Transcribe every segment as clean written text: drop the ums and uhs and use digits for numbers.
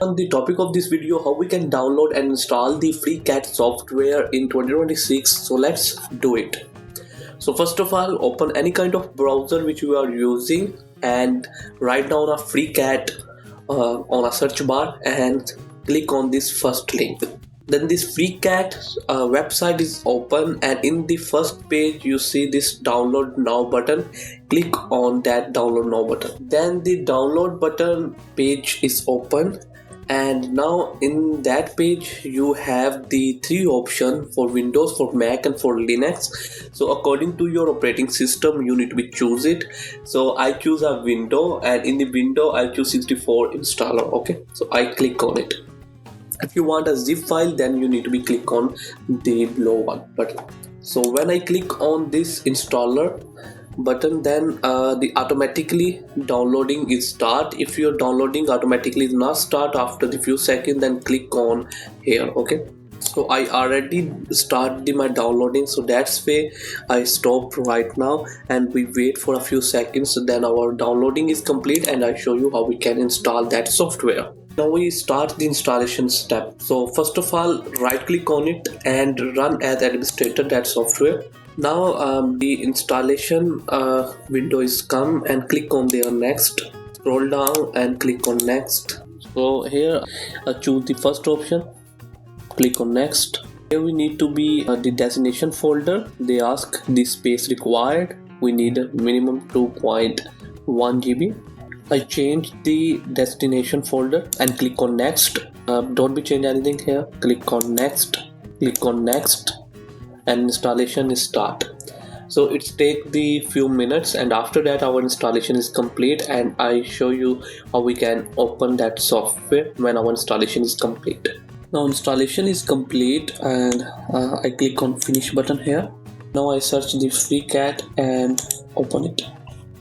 On the topic of this video, how we can download and install the FreeCAD software in 2026. So let's do it. So first of all, open any kind of browser which you are using and write down a FreeCAD on a search bar and click on this first link. Then this FreeCAD website is open, and in the first page you see this download now button. Click on that download now button. Then the download button page is open, and now in that page you have the three options for Windows, for Mac and for Linux. So according to your operating system you need to be choose it. So I choose a window, and in the window I choose 64 installer. Okay, so I click on it. If you want a zip file, then you need to be click on the below one button. So when I click on this installer button, then the automatically downloading is start. If your downloading automatically is not start after the few seconds, then click on here. Okay, so I already started my downloading, so that's why I stop right now and we wait for a few seconds. So then our downloading is complete and I show you how we can install that software. Now we start the installation step. So first of all, right click on it and run as administrator that software. Now the installation window is come, and click on there next. Scroll down and click on next. So here choose the first option, click on next. Here we need to be the destination folder. They ask the space required. We need a minimum 2.1 GB. I change the destination folder and click on next. Don't be change anything here. Click on next, click on next, and installation is start. So it's take the few minutes, and after that our installation is complete, and I show you how we can open that software when our installation is complete. Now installation is complete, and I click on finish button here. Now I search the FreeCAD and open it.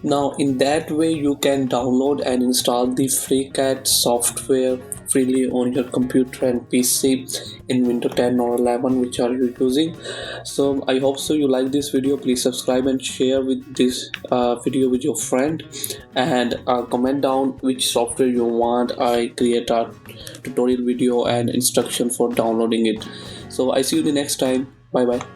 Now in that way you can download and install the FreeCAD software freely on your computer and PC in Windows 10 or 11, which are you using. So I hope so you like this video. Please subscribe and share with this video with your friend, and comment down which software you want. I create a tutorial video and instruction for downloading it. So I see you the next time. Bye bye.